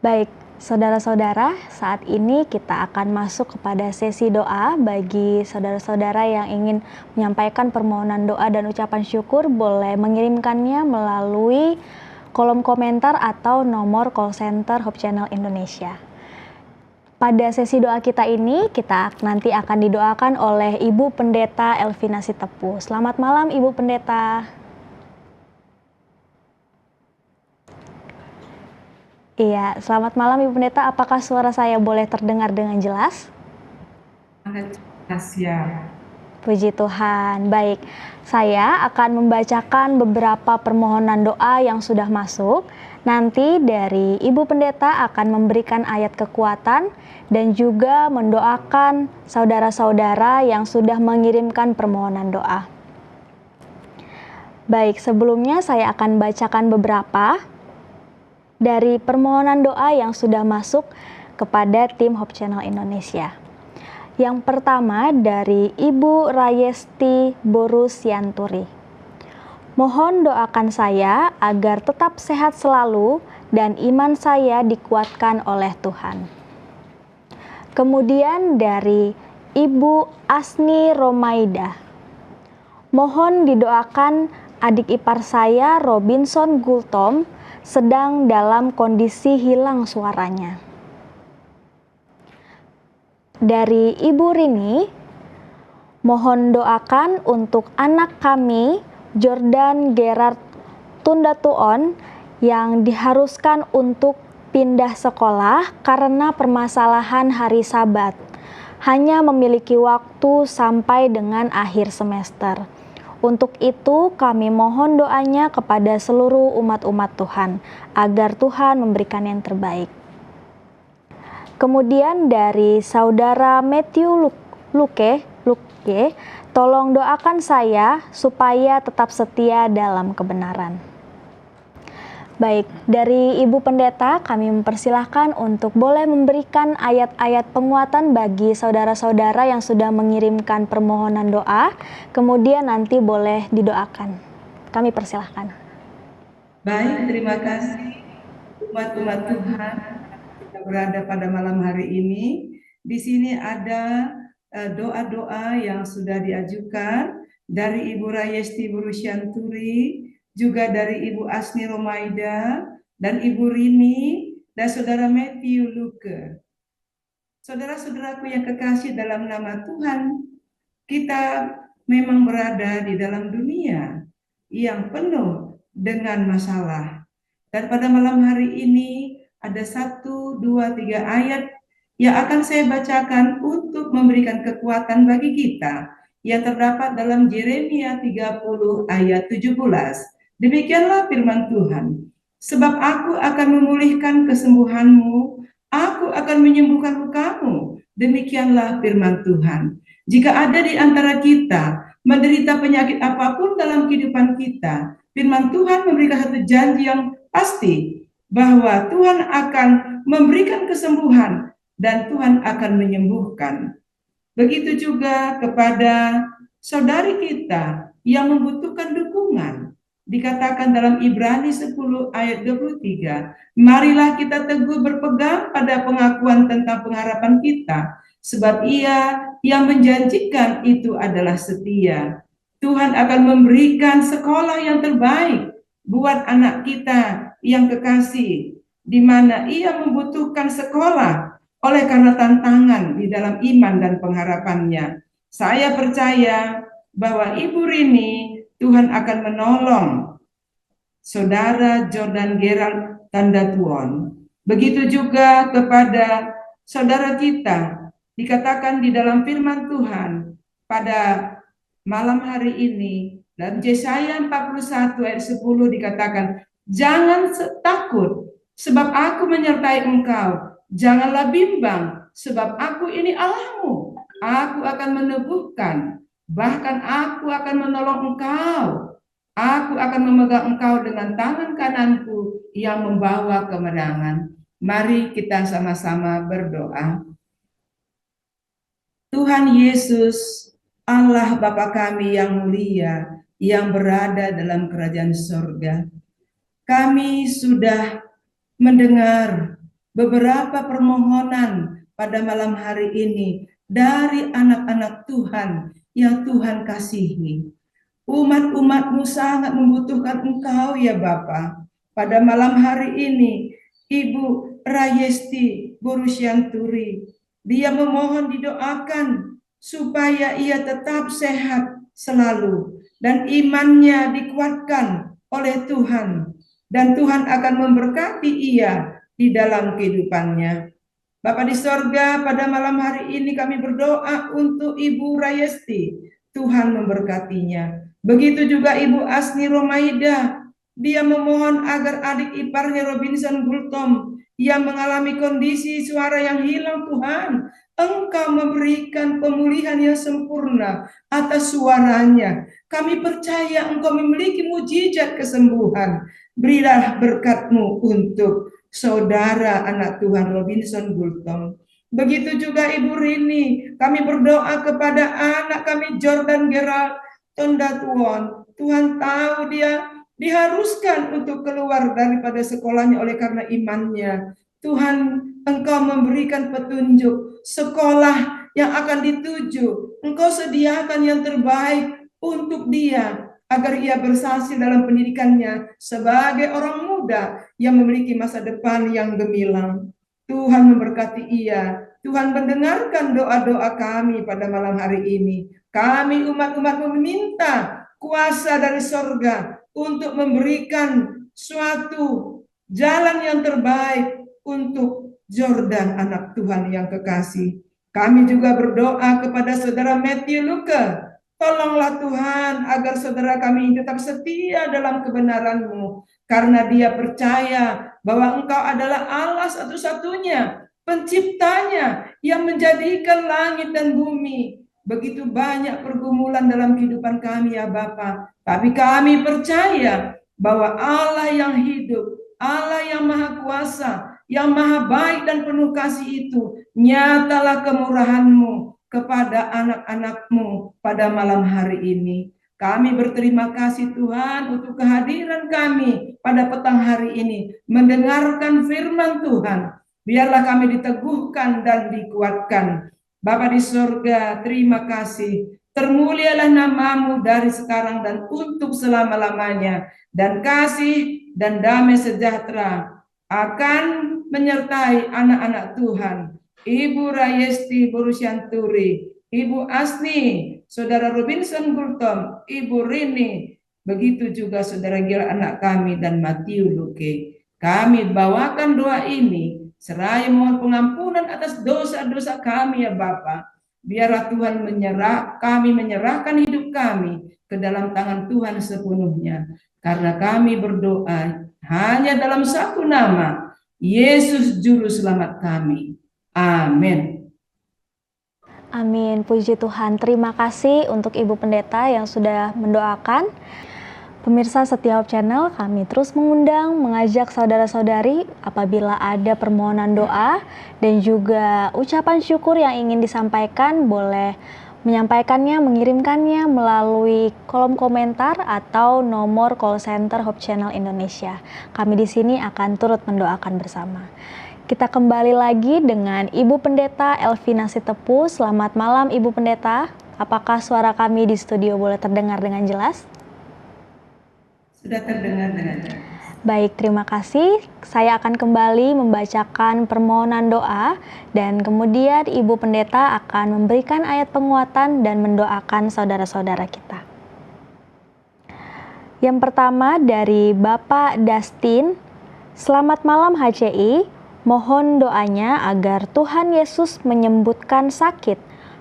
Baik, saudara-saudara, saat ini kita akan masuk kepada sesi doa. Bagi saudara-saudara yang ingin menyampaikan permohonan doa dan ucapan syukur, boleh mengirimkannya melalui kolom komentar atau nomor call center Hope Channel Indonesia. Pada sesi doa kita ini, kita nanti akan didoakan oleh Ibu Pendeta Elvina Sitepu. Selamat malam Ibu Pendeta. Iya, selamat malam Ibu Pendeta. Apakah suara saya boleh terdengar dengan jelas? Sangat jelas ya. Puji Tuhan. Baik, saya akan membacakan beberapa permohonan doa yang sudah masuk. Nanti dari Ibu Pendeta akan memberikan ayat kekuatan dan juga mendoakan saudara-saudara yang sudah mengirimkan permohonan doa. Baik, sebelumnya saya akan bacakan beberapa dari permohonan doa yang sudah masuk kepada tim Hope Channel Indonesia. Yang pertama dari Ibu Rayesti Borusianturi. Mohon doakan saya agar tetap sehat selalu dan iman saya dikuatkan oleh Tuhan. Kemudian dari Ibu Asni Romaida. Mohon didoakan adik ipar saya Robinson Gultom sedang dalam kondisi hilang suaranya. Dari Ibu Rini, mohon doakan untuk anak kami Jordan Gerard Tundatuon yang diharuskan untuk pindah sekolah karena permasalahan hari Sabat. Hanya memiliki waktu sampai dengan akhir semester. Untuk itu kami mohon doanya kepada seluruh umat-umat Tuhan, agar Tuhan memberikan yang terbaik. Kemudian dari Saudara Matthew Luke, tolong doakan saya supaya tetap setia dalam kebenaran. Baik, dari Ibu Pendeta kami mempersilahkan untuk boleh memberikan ayat-ayat penguatan bagi saudara-saudara yang sudah mengirimkan permohonan doa, kemudian nanti boleh didoakan. Kami persilahkan. Baik, terima kasih umat-umat Tuhan kita berada pada malam hari ini. Di sini ada doa-doa yang sudah diajukan dari Ibu Rayesti Borusianturi, juga dari Ibu Asni Romaida, dan Ibu Rini, dan Saudara Matthew Luke. Saudara-saudaraku yang kekasih dalam nama Tuhan, kita memang berada di dalam dunia yang penuh dengan masalah. Dan pada malam hari ini ada 1, 2, 3 ayat yang akan saya bacakan untuk memberikan kekuatan bagi kita yang terdapat dalam Yeremia 30 ayat 17. Demikianlah firman Tuhan. Sebab aku akan memulihkan kesembuhanmu, aku akan menyembuhkan lukamu. Demikianlah firman Tuhan. Jika ada di antara kita menderita penyakit apapun dalam kehidupan kita, firman Tuhan memberikan satu janji yang pasti bahwa Tuhan akan memberikan kesembuhan dan Tuhan akan menyembuhkan. Begitu juga kepada saudari kita yang membutuhkan dukungan. Dikatakan dalam Ibrani 10 ayat 23, marilah kita teguh berpegang pada pengakuan tentang pengharapan kita, sebab Ia yang menjanjikan itu adalah setia. Tuhan akan memberikan sekolah yang terbaik buat anak kita yang kekasih, di mana Ia membutuhkan sekolah oleh karena tantangan di dalam iman dan pengharapannya. Saya percaya bahwa Ibu Rini, Tuhan akan menolong Saudara Jordan Gerald Tundatuon. Begitu juga kepada saudara kita, dikatakan di dalam firman Tuhan pada malam hari ini, dalam Yesaya 41 ayat 10 dikatakan, jangan takut, sebab aku menyertai engkau. Janganlah bimbang, sebab aku ini Allahmu. Aku akan meneguhkan, bahkan aku akan menolong engkau. Aku akan memegang engkau dengan tangan kananku yang membawa kemenangan. Mari kita sama-sama berdoa. Tuhan Yesus, Allah Bapa kami yang mulia, yang berada dalam kerajaan surga. Kami sudah mendengar beberapa permohonan pada malam hari ini dari anak-anak Tuhan yang Tuhan kasihi. Umat-umat-Mu sangat membutuhkan Engkau ya Bapa. Pada malam hari ini, Ibu Rayesti Borusianturi, dia memohon didoakan supaya ia tetap sehat selalu dan imannya dikuatkan oleh Tuhan, dan Tuhan akan memberkati ia di dalam kehidupannya. Bapa di sorga, pada malam hari ini kami berdoa untuk Ibu Rayesti, Tuhan memberkatinya. Begitu juga Ibu Asni Romaida, dia memohon agar adik iparnya Robinson Gultom yang mengalami kondisi suara yang hilang, Tuhan, Engkau memberikan pemulihan yang sempurna atas suaranya. Kami percaya Engkau memiliki mujizat kesembuhan. Berilah berkat-Mu untuk saudara anak Tuhan Robinson Gultom. Begitu juga Ibu Rini, kami berdoa kepada anak kami Jordan Gerald Tondatuon. Tuhan tahu dia diharuskan untuk keluar daripada sekolahnya oleh karena imannya. Tuhan, Engkau memberikan petunjuk sekolah yang akan dituju. Engkau sediakan yang terbaik untuk dia agar ia bersaksi dalam pendidikannya sebagai orang muda yang memiliki masa depan yang gemilang. Tuhan memberkati ia. Tuhan mendengarkan doa-doa kami pada malam hari ini. Kami umat-umat meminta kuasa dari sorga untuk memberikan suatu jalan yang terbaik untuk Jordan, anak Tuhan yang kekasih. Kami juga berdoa kepada saudara Matthew Luke. Tolonglah Tuhan agar saudara kami tetap setia dalam kebenaran-Mu, karena dia percaya bahwa Engkau adalah Allah satu-satunya, penciptanya yang menjadikan langit dan bumi. Begitu banyak pergumulan dalam kehidupan kami ya Bapa, tapi kami percaya bahwa Allah yang hidup, Allah yang maha kuasa, yang maha baik dan penuh kasih itu, nyatalah kemurahan-Mu kepada anak-anak-Mu pada malam hari ini. Kami berterima kasih Tuhan untuk kehadiran kami pada petang hari ini, mendengarkan firman Tuhan. Biarlah kami diteguhkan dan dikuatkan. Bapa di surga, terima kasih. Termulialah nama-Mu dari sekarang dan untuk selama-lamanya. Dan kasih dan damai sejahtera akan menyertai anak-anak Tuhan. Ibu Rayesti Borusianturi, Ibu Asni, Saudara Robinson Gultom, Ibu Rini, begitu juga Saudara Gil anak kami dan Matthew Luke. Kami bawakan doa ini, seraya mohon pengampunan atas dosa-dosa kami ya Bapa. Biarlah Tuhan kami menyerahkan hidup kami ke dalam tangan Tuhan sepenuhnya. Karena kami berdoa hanya dalam satu nama, Yesus Juru Selamat kami. Amin. Amin, puji Tuhan. Terima kasih untuk Ibu Pendeta yang sudah mendoakan. Pemirsa Setiap Channel, kami terus mengajak saudara-saudari apabila ada permohonan doa dan juga ucapan syukur yang ingin disampaikan, boleh menyampaikannya, mengirimkannya melalui kolom komentar atau nomor call center Hope Channel Indonesia. Kami di sini akan turut mendoakan bersama. Kita kembali lagi dengan Ibu Pendeta Elvina Sitepu. Selamat malam Ibu Pendeta. Apakah suara kami di studio boleh terdengar dengan jelas? Sudah terdengar dengan jelas. Baik, terima kasih. Saya akan kembali membacakan permohonan doa dan kemudian Ibu Pendeta akan memberikan ayat penguatan dan mendoakan saudara-saudara kita. Yang pertama dari Bapak Dustin. Selamat malam HCI. Mohon doanya agar Tuhan Yesus menyembuhkan sakit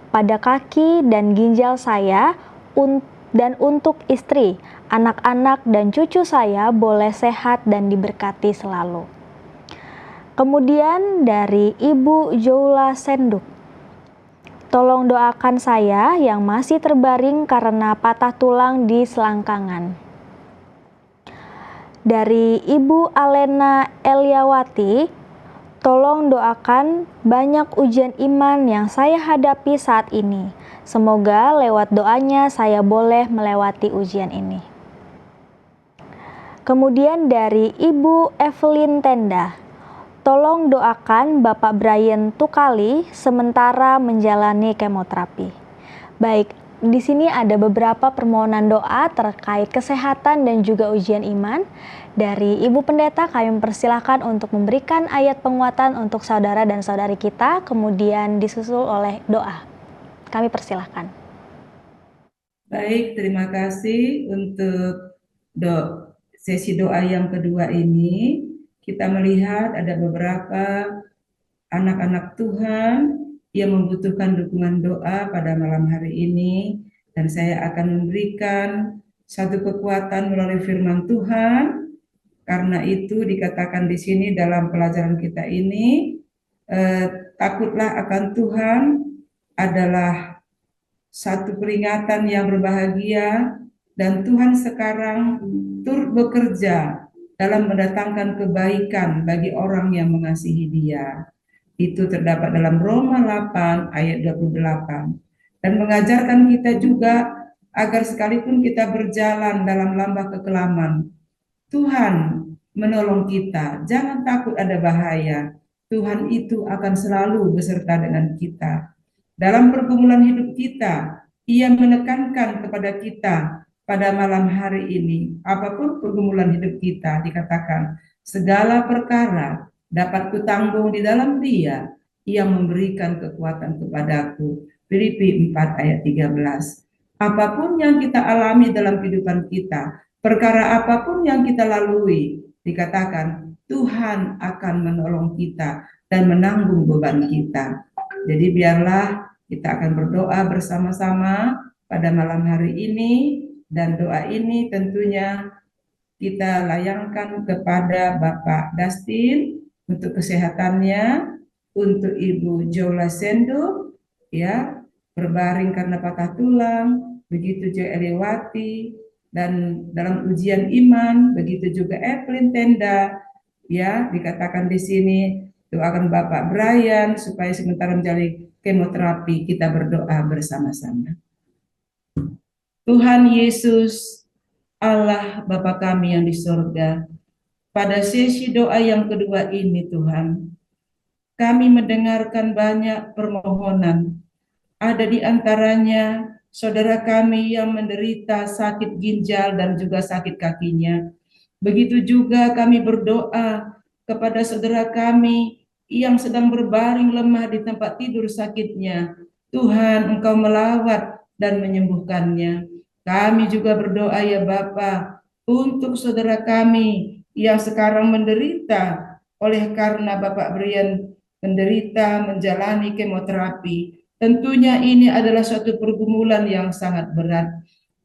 pada kaki dan ginjal saya dan untuk istri, anak-anak dan cucu saya boleh sehat dan diberkati selalu. Kemudian dari Ibu Joula Senduk. Tolong doakan saya yang masih terbaring karena patah tulang di selangkangan. Dari Ibu Alena Eliawati. Tolong doakan banyak ujian iman yang saya hadapi saat ini. Semoga lewat doanya saya boleh melewati ujian ini. Kemudian dari Ibu Evelyn Tenda. Tolong doakan Bapak Brian Tukali sementara menjalani kemoterapi. Baik, di sini ada beberapa permohonan doa terkait kesehatan dan juga ujian iman. Dari Ibu Pendeta kami mempersilahkan untuk memberikan ayat penguatan untuk saudara dan saudari kita, kemudian disusul oleh doa. Kami persilahkan. Baik, terima kasih untuk sesi doa yang kedua ini. Kita melihat ada beberapa anak-anak Tuhan yang membutuhkan dukungan doa pada malam hari ini, dan saya akan memberikan satu kekuatan melalui firman Tuhan. Karena itu dikatakan di sini dalam pelajaran kita ini, takutlah akan Tuhan adalah satu peringatan yang berbahagia, dan Tuhan sekarang turut bekerja dalam mendatangkan kebaikan bagi orang yang mengasihi Dia. Itu terdapat dalam Roma 8 ayat 28. Dan mengajarkan kita juga agar sekalipun kita berjalan dalam lembah kekelaman, Tuhan menolong kita. Jangan takut ada bahaya. Tuhan itu akan selalu beserta dengan kita. Dalam pergumulan hidup kita, Ia menekankan kepada kita pada malam hari ini, apapun pergumulan hidup kita, dikatakan, segala perkara dapat kutanggung di dalam Dia yang memberikan kekuatan kepadaku. Filipi 4 ayat 13. Apapun yang kita alami dalam kehidupan kita, perkara apapun yang kita lalui, dikatakan Tuhan akan menolong kita dan menanggung beban kita. Jadi biarlah kita akan berdoa bersama-sama pada malam hari ini, dan doa ini tentunya kita layangkan kepada Bapak Dustin untuk kesehatannya, untuk Ibu Jola Sendo ya, berbaring karena patah tulang, begitu juga Eliwati, dan dalam ujian iman, begitu juga Evelyn Tenda ya, dikatakan di sini doakan Bapak Brian supaya sementara menjalani kemoterapi. Kita berdoa bersama-sama. Tuhan Yesus, Allah Bapa kami yang di sorga, pada sesi doa yang kedua ini Tuhan, kami mendengarkan banyak permohonan. Ada di antaranya saudara kami yang menderita sakit ginjal dan juga sakit kakinya. Begitu juga kami berdoa kepada saudara kami yang sedang berbaring lemah di tempat tidur sakitnya. Tuhan, Engkau melawat dan menyembuhkannya. Kami juga berdoa ya Bapa untuk saudara kami yang sekarang menderita oleh karena Bapak Brian menderita menjalani kemoterapi. Tentunya ini adalah suatu pergumulan yang sangat berat.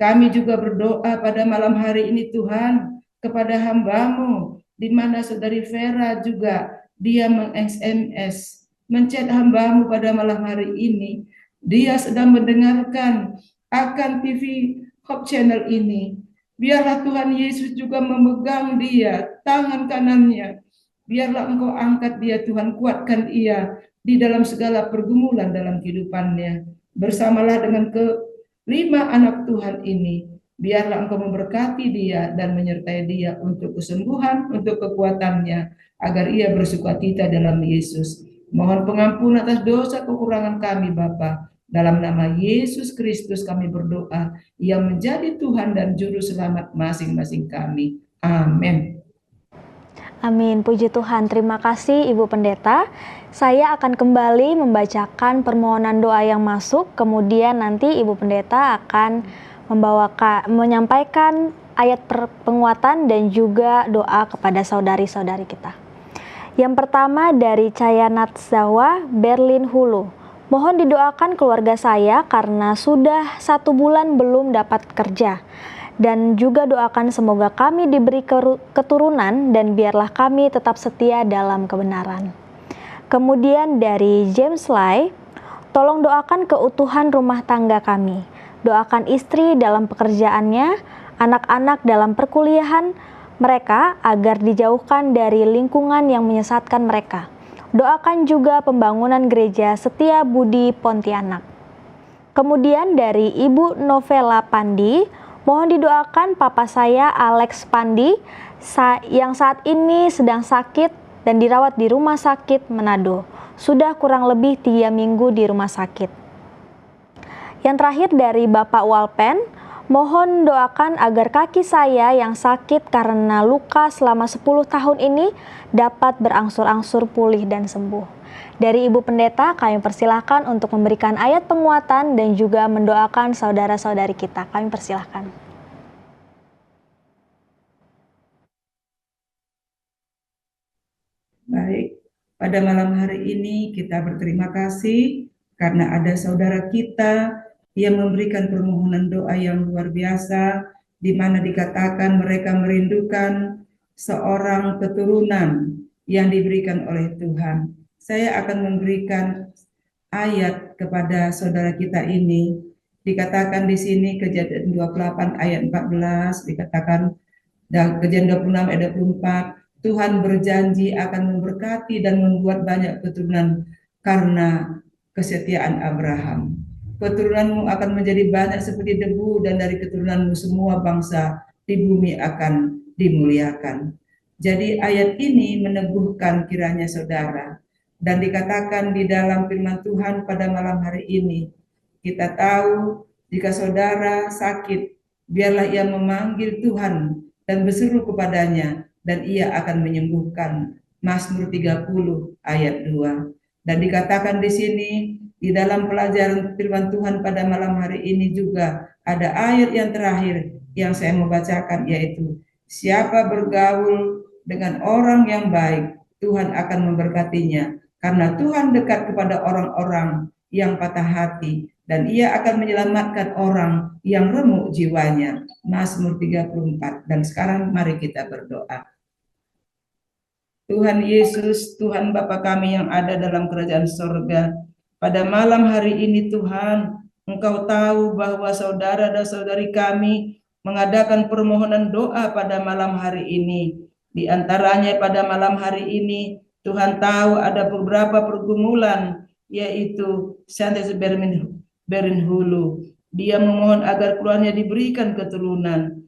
Kami juga berdoa pada malam hari ini Tuhan kepada hamba-Mu, di mana saudari Vera juga dia meng-SMS, menchat hamba-Mu pada malam hari ini. Dia sedang mendengarkan akan TV Hope Channel ini. Biarlah Tuhan Yesus juga memegang dia, tangan kanannya. Biarlah Engkau angkat dia Tuhan, kuatkan ia di dalam segala pergumulan dalam kehidupannya. Bersamalah dengan kelima anak Tuhan ini. Biarlah Engkau memberkati dia dan menyertai dia untuk kesembuhan, untuk kekuatannya, agar ia bersukacita dalam Yesus. Mohon pengampunan atas dosa kekurangan kami Bapa. Dalam nama Yesus Kristus kami berdoa, yang menjadi Tuhan dan Juru Selamat masing-masing kami. Amin. Amin, puji Tuhan. Terima kasih Ibu Pendeta. Saya akan kembali membacakan permohonan doa yang masuk, kemudian nanti Ibu Pendeta akan menyampaikan ayat penguatan dan juga doa kepada saudari-saudari kita. Yang pertama dari Cayanat Zawa, Berlin Hulu. Mohon didoakan keluarga saya karena sudah 1 bulan belum dapat kerja. Dan juga doakan semoga kami diberi keturunan dan biarlah kami tetap setia dalam kebenaran. Kemudian dari James Lai, tolong doakan keutuhan rumah tangga kami. Doakan istri dalam pekerjaannya, anak-anak dalam perkuliahan mereka agar dijauhkan dari lingkungan yang menyesatkan mereka. Doakan juga pembangunan gereja Setia Budi Pontianak. Kemudian dari Ibu Novela Pandi, mohon didoakan papa saya Alex Pandi yang saat ini sedang sakit dan dirawat di Rumah Sakit Manado. Sudah kurang lebih 3 minggu di rumah sakit. Yang terakhir dari Bapak Walpen, mohon doakan agar kaki saya yang sakit karena luka selama 10 tahun ini dapat berangsur-angsur pulih dan sembuh. Dari Ibu Pendeta, kami persilahkan untuk memberikan ayat penguatan dan juga mendoakan saudara-saudari kita. Kami persilahkan. Baik, pada malam hari ini kita berterima kasih karena ada saudara kita yang memberikan permohonan doa yang luar biasa, di mana dikatakan mereka merindukan seorang keturunan yang diberikan oleh Tuhan. Saya akan memberikan ayat kepada saudara kita ini. Dikatakan di sini Kejadian 28 ayat 14, dikatakan Kejadian 26 ayat 24, Tuhan berjanji akan memberkati dan membuat banyak keturunan karena kesetiaan Abraham. Keturunanmu akan menjadi banyak seperti debu, dan dari keturunanmu semua bangsa di bumi akan dimuliakan. Jadi ayat ini meneguhkan kiranya saudara, dan dikatakan di dalam firman Tuhan pada malam hari ini, kita tahu jika saudara sakit, biarlah ia memanggil Tuhan dan berseru kepadanya, dan ia akan menyembuhkan. Mazmur 30 ayat 2. Dan dikatakan di sini, di dalam pelajaran firman Tuhan pada malam hari ini juga ada ayat yang terakhir yang saya mau bacakan, yaitu siapa bergaul dengan orang yang baik, Tuhan akan memberkatinya, karena Tuhan dekat kepada orang-orang yang patah hati, dan ia akan menyelamatkan orang yang remuk jiwanya. Mazmur 34. Dan sekarang mari kita berdoa. Tuhan Yesus, Tuhan Bapa kami yang ada dalam kerajaan sorga, pada malam hari ini Tuhan, Engkau tahu bahwa saudara dan saudari kami mengadakan permohonan doa pada malam hari ini. Di antaranya pada malam hari ini, Tuhan tahu ada beberapa pergumulan, yaitu Santes Berinhulu. Dia memohon agar keluarnya diberikan keturunan.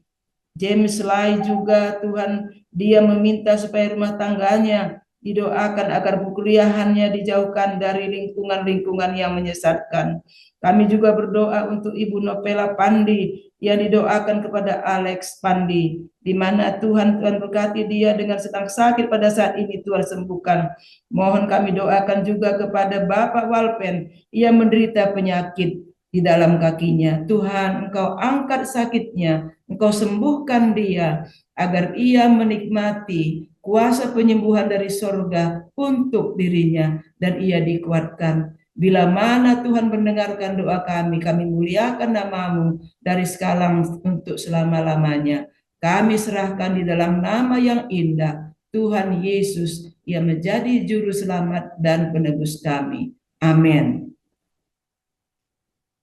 James Lai juga Tuhan, dia meminta supaya rumah tangganya didoakan agar perkuliahannya dijauhkan dari lingkungan-lingkungan yang menyesatkan. Kami juga berdoa untuk Ibu Nopela Pandi yang didoakan kepada Alex Pandi, di mana Tuhan berkati dia dengan sedang sakit pada saat ini, Tuhan sembuhkan. Mohon kami doakan juga kepada Bapak Walpen yang menderita penyakit di dalam kakinya. Tuhan, Engkau angkat sakitnya, Engkau sembuhkan dia, agar ia menikmati kuasa penyembuhan dari sorga untuk dirinya, dan ia dikuatkan. Bila mana Tuhan mendengarkan doa kami muliakan nama-Mu dari sekarang untuk selama-lamanya. Kami serahkan di dalam nama yang indah, Tuhan Yesus, yang menjadi juru selamat dan penebus kami. Amin.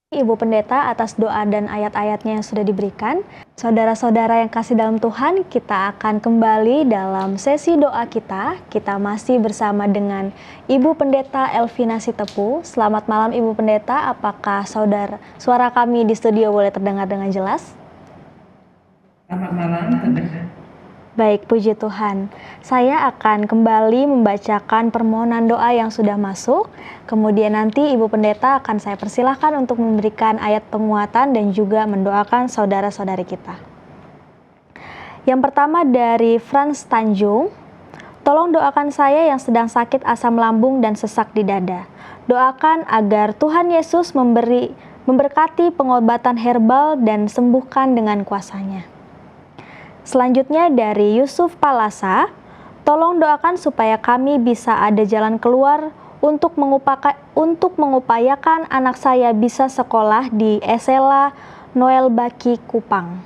Ibu Pendeta atas doa dan ayat-ayatnya yang sudah diberikan. Saudara-saudara yang kasih dalam Tuhan, kita akan kembali dalam sesi doa kita. Kita masih bersama dengan Ibu Pendeta Elvina Sitepu. Selamat malam Ibu Pendeta, apakah suara kami di studio boleh terdengar dengan jelas? Selamat malam, terdengar. Baik, puji Tuhan. Saya akan kembali membacakan permohonan doa yang sudah masuk. Kemudian nanti Ibu Pendeta akan saya persilahkan untuk memberikan ayat penguatan dan juga mendoakan saudara-saudari kita. Yang pertama dari Franz Tanjung. Tolong doakan saya yang sedang sakit asam lambung dan sesak di dada. Doakan agar Tuhan Yesus memberkati pengobatan herbal dan sembuhkan dengan kuasa-Nya. Selanjutnya dari Yusuf Palasa, tolong doakan supaya kami bisa ada jalan keluar untuk mengupayakan anak saya bisa sekolah di Esela Noel Baki Kupang.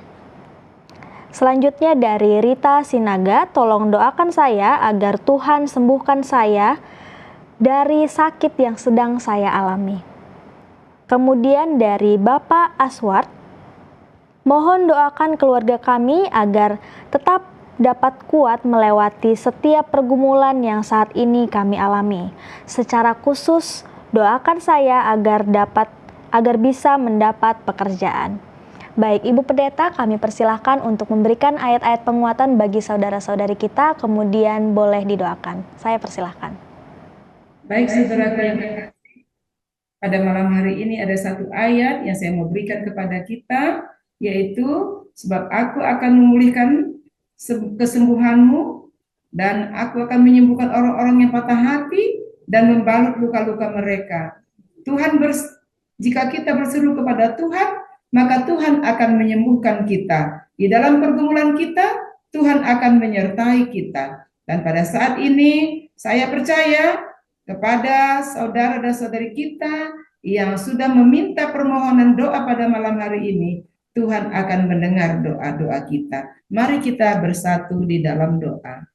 Selanjutnya dari Rita Sinaga, tolong doakan saya agar Tuhan sembuhkan saya dari sakit yang sedang saya alami. Kemudian dari Bapak Aswar, mohon doakan keluarga kami agar tetap dapat kuat melewati setiap pergumulan yang saat ini kami alami. Secara khusus, doakan saya agar bisa mendapat pekerjaan. Baik, Ibu Pendeta, kami persilahkan untuk memberikan ayat-ayat penguatan bagi saudara-saudari kita, kemudian boleh didoakan. Saya persilahkan. Baik saudaraku yang terkasih, pada malam hari ini ada satu ayat yang saya mau berikan kepada kita, yaitu sebab aku akan memulihkan kesembuhanmu dan aku akan menyembuhkan orang-orang yang patah hati dan membalut luka-luka mereka. Jika kita berseru kepada Tuhan, maka Tuhan akan menyembuhkan kita. Di dalam pergumulan kita, Tuhan akan menyertai kita. Dan pada saat ini, saya percaya kepada saudara dan saudari kita yang sudah meminta permohonan doa pada malam hari ini, Tuhan akan mendengar doa-doa kita. Mari kita bersatu di dalam doa.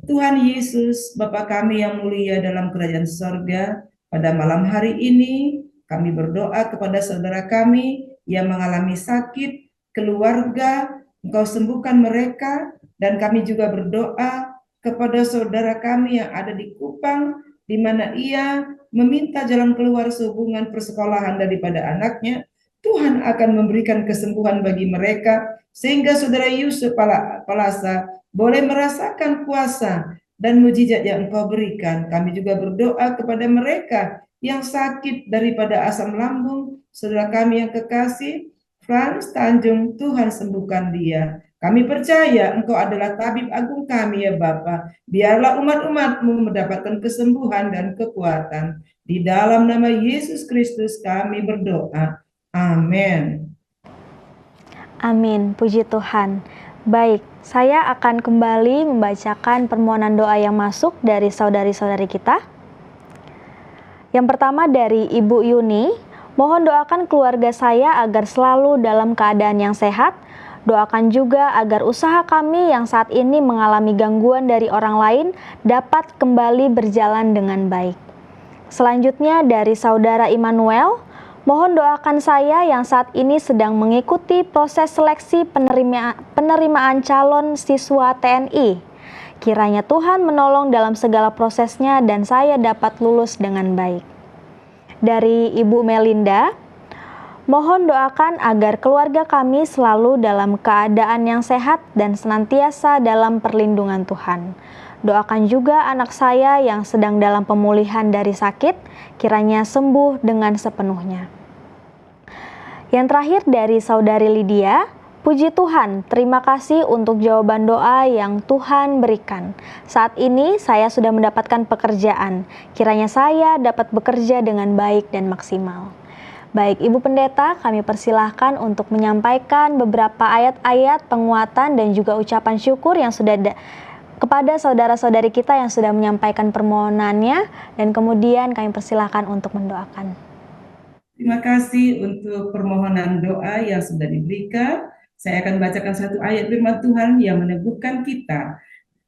Tuhan Yesus, Bapa kami yang mulia dalam kerajaan sorga, pada malam hari ini kami berdoa kepada saudara kami yang mengalami sakit, keluarga, Engkau sembuhkan mereka, dan kami juga berdoa kepada saudara kami yang ada di Kupang, di mana ia meminta jalan keluar sehubungan persekolahan daripada anaknya. Tuhan akan memberikan kesembuhan bagi mereka, sehingga saudara Yusuf Palasa boleh merasakan kuasa dan mujizat yang Engkau berikan. Kami juga berdoa kepada mereka yang sakit daripada asam lambung, saudara kami yang kekasih, Frans Tanjung, Tuhan sembuhkan dia. Kami percaya Engkau adalah tabib agung kami ya Bapa. Biarlah umat-umat-Mu mendapatkan kesembuhan dan kekuatan. Di dalam nama Yesus Kristus kami berdoa. Amin. Amin, puji Tuhan. Baik, saya akan kembali membacakan permohonan doa yang masuk dari saudari-saudari kita. Yang pertama dari Ibu Yuni, mohon doakan keluarga saya agar selalu dalam keadaan yang sehat. Doakan juga agar usaha kami yang saat ini mengalami gangguan dari orang lain dapat kembali berjalan dengan baik. Selanjutnya dari Saudara Immanuel, mohon doakan saya yang saat ini sedang mengikuti proses seleksi penerimaan calon siswa TNI. Kiranya Tuhan menolong dalam segala prosesnya dan saya dapat lulus dengan baik. Dari Ibu Melinda, mohon doakan agar keluarga kami selalu dalam keadaan yang sehat dan senantiasa dalam perlindungan Tuhan. Doakan juga anak saya yang sedang dalam pemulihan dari sakit, kiranya sembuh dengan sepenuhnya. Yang terakhir dari Saudari Lydia, puji Tuhan, terima kasih untuk jawaban doa yang Tuhan berikan. Saat ini saya sudah mendapatkan pekerjaan, kiranya saya dapat bekerja dengan baik dan maksimal. Baik, Ibu Pendeta, kami persilahkan untuk menyampaikan beberapa ayat-ayat penguatan dan juga ucapan syukur yang sudah kepada saudara-saudari kita yang sudah menyampaikan permohonannya, dan kemudian kami persilahkan untuk mendoakan. Terima kasih untuk permohonan doa yang sudah diberikan. Saya akan bacakan satu ayat firman Tuhan yang meneguhkan kita.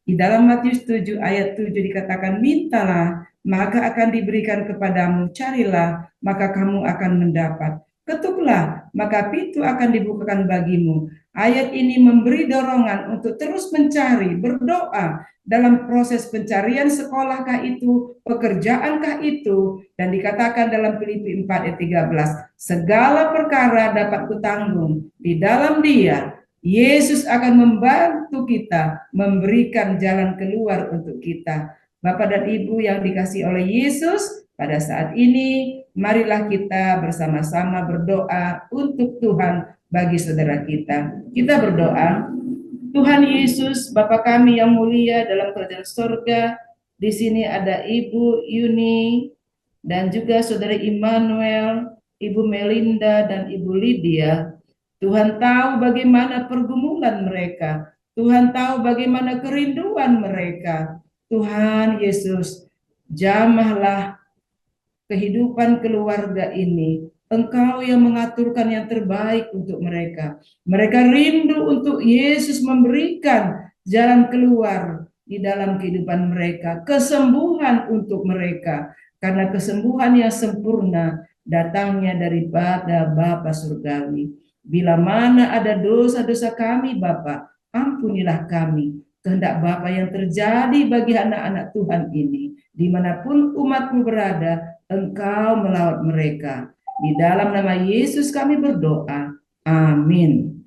Di dalam Matius 7 ayat 7 dikatakan, mintalah, maka akan diberikan kepadamu, carilah, maka kamu akan mendapat. Ketuklah, maka pintu akan dibukakan bagimu. Ayat ini memberi dorongan untuk terus mencari, berdoa dalam proses pencarian sekolahkah itu, pekerjaankah itu, dan dikatakan dalam Filipi 4 ayat 13, segala perkara dapat kutanggung di dalam Dia. Yesus akan membantu kita, memberikan jalan keluar untuk kita. Bapak dan Ibu yang dikasihi oleh Yesus, pada saat ini marilah kita bersama-sama berdoa untuk Tuhan bagi saudara kita. Kita berdoa. Tuhan Yesus, Bapa kami yang mulia dalam kerajaan surga, di sini ada Ibu Yuni dan juga Saudara Immanuel, Ibu Melinda dan Ibu Lydia. Tuhan tahu bagaimana pergumulan mereka. Tuhan tahu bagaimana kerinduan mereka. Tuhan Yesus, jamahlah kehidupan keluarga ini. Engkau yang mengaturkan yang terbaik untuk mereka. Mereka rindu untuk Yesus memberikan jalan keluar di dalam kehidupan mereka. Kesembuhan untuk mereka. Karena kesembuhan yang sempurna datangnya daripada Bapa Surgawi. Bila mana ada dosa-dosa kami, Bapa, ampunilah kami. Kehendak Bapa yang terjadi bagi anak-anak Tuhan ini. Dimanapun umatmu berada, Engkau melawat mereka. Di dalam nama Yesus kami berdoa. Amin.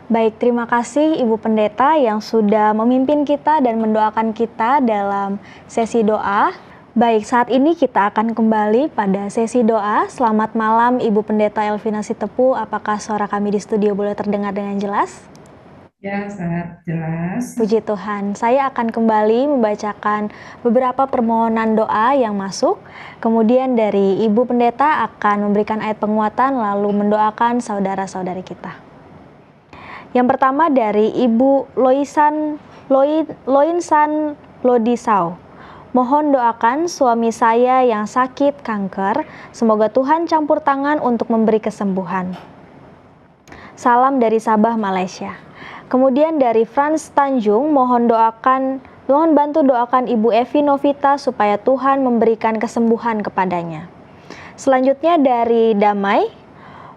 Baik, terima kasih Ibu Pendeta yang sudah memimpin kita dan mendoakan kita dalam sesi doa. Baik, saat ini kita akan kembali pada sesi doa. Selamat malam Ibu Pendeta Elvina Sitepu, apakah suara kami di studio boleh terdengar dengan jelas? Ya, sangat jelas. Puji Tuhan, saya akan kembali membacakan beberapa permohonan doa yang masuk. Kemudian dari Ibu Pendeta akan memberikan ayat penguatan lalu mendoakan saudara-saudari kita. Yang pertama dari Ibu Loinsan Lodisau. Mohon doakan suami saya yang sakit kanker, semoga Tuhan campur tangan untuk memberi kesembuhan. Salam dari Sabah, Malaysia. Kemudian dari Franz Tanjung, mohon bantu doakan Ibu Evi Novita supaya Tuhan memberikan kesembuhan kepadanya. Selanjutnya dari Damai,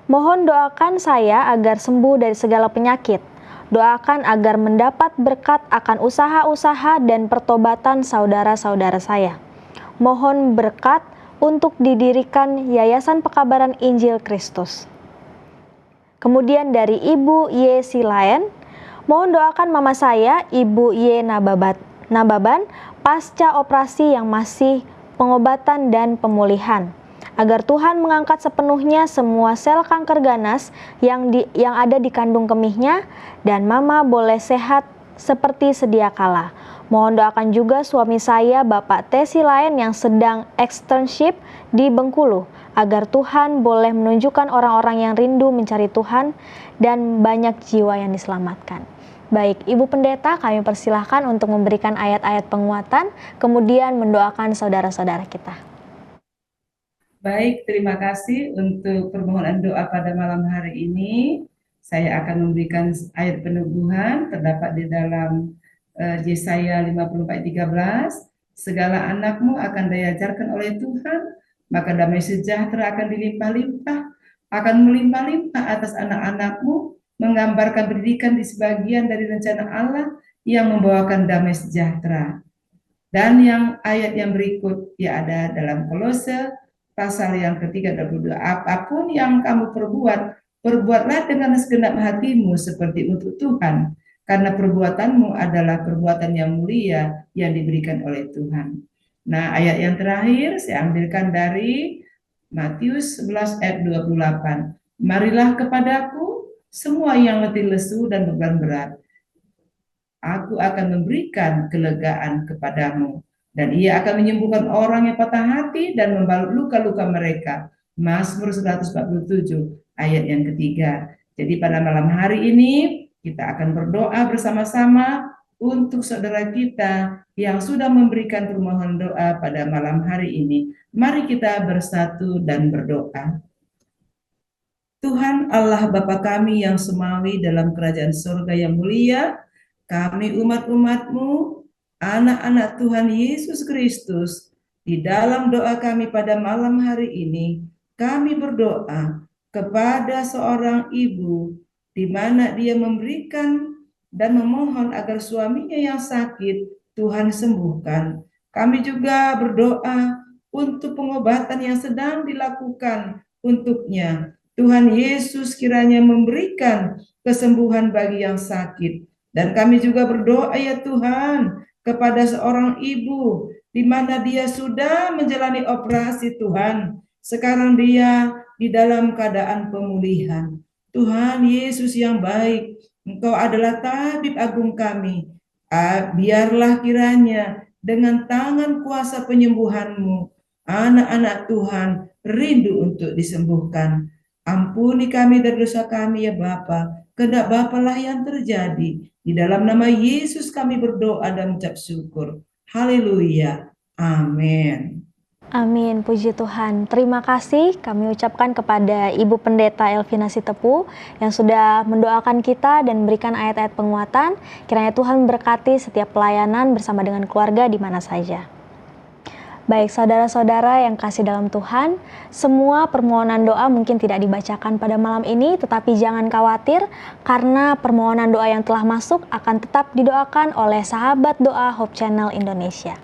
mohon doakan saya agar sembuh dari segala penyakit. Doakan agar mendapat berkat akan usaha-usaha dan pertobatan saudara-saudara saya. Mohon berkat untuk didirikan Yayasan Pekabaran Injil Kristus. Kemudian dari Ibu Y. Silayan, mohon doakan mama saya, Ibu Y. Nababan, pasca operasi yang masih pengobatan dan pemulihan. Agar Tuhan mengangkat sepenuhnya semua sel kanker ganas yang ada di kandung kemihnya dan mama boleh sehat seperti sedia kala. Mohon doakan juga suami saya Bapak T. Silayan yang sedang externship di Bengkulu agar Tuhan boleh menunjukkan orang-orang yang rindu mencari Tuhan dan banyak jiwa yang diselamatkan. Baik, Ibu Pendeta, kami persilahkan untuk memberikan ayat-ayat penguatan kemudian mendoakan saudara-saudara kita. Baik, terima kasih untuk permohonan doa pada malam hari ini. Saya akan memberikan ayat peneguhan terdapat di dalam Yesaya 54:13. Segala anakmu akan diajarkan oleh Tuhan, maka damai sejahtera akan dilimpah-limpah, akan melimpah-limpah atas anak-anakmu, menggambarkan pendidikan di sebagian dari rencana Allah yang membawakan damai sejahtera. Dan yang ayat yang berikut ya ada dalam Kolose pasal yang ke-32, apapun yang kamu perbuatlah dengan segenap hatimu seperti untuk Tuhan, karena perbuatanmu adalah perbuatan yang mulia yang diberikan oleh Tuhan. Nah, ayat yang terakhir saya ambilkan dari Matius 11 ayat 28. Marilah kepadaku semua yang letih lesu dan beban berat, aku akan memberikan kelegaan kepadamu. Dan ia akan menyembuhkan orang yang patah hati dan membalut luka-luka mereka. Mazmur 147 ayat yang ketiga. Jadi pada malam hari ini kita akan berdoa bersama-sama untuk saudara kita yang sudah memberikan permohonan doa pada malam hari ini. Mari kita bersatu dan berdoa. Tuhan Allah Bapa kami yang semawi dalam kerajaan surga yang mulia, kami umat-umat-Mu, anak-anak Tuhan Yesus Kristus, di dalam doa kami pada malam hari ini, kami berdoa kepada seorang ibu, di mana dia memberikan dan memohon agar suaminya yang sakit, Tuhan sembuhkan. Kami juga berdoa untuk pengobatan yang sedang dilakukan untuknya. Tuhan Yesus kiranya memberikan kesembuhan bagi yang sakit. Dan kami juga berdoa ya Tuhan kepada seorang ibu di mana dia sudah menjalani operasi Tuhan. Sekarang dia di dalam keadaan pemulihan. Tuhan Yesus yang baik, Engkau adalah tabib agung kami. Biarlah kiranya dengan tangan kuasa penyembuhan-Mu, anak-anak Tuhan rindu untuk disembuhkan. Ampuni kami dari dosa kami ya Bapa. Kehendak Bapa lah yang terjadi. Di dalam nama Yesus kami berdoa dan mengucap syukur. Haleluya. Amin. Amin, puji Tuhan. Terima kasih kami ucapkan kepada Ibu Pendeta Elvina Sitepu yang sudah mendoakan kita dan memberikan ayat-ayat penguatan. Kiranya Tuhan berkati setiap pelayanan bersama dengan keluarga di mana saja. Baik saudara-saudara yang kasih dalam Tuhan, semua permohonan doa mungkin tidak dibacakan pada malam ini, tetapi jangan khawatir karena permohonan doa yang telah masuk akan tetap didoakan oleh sahabat doa Hope Channel Indonesia.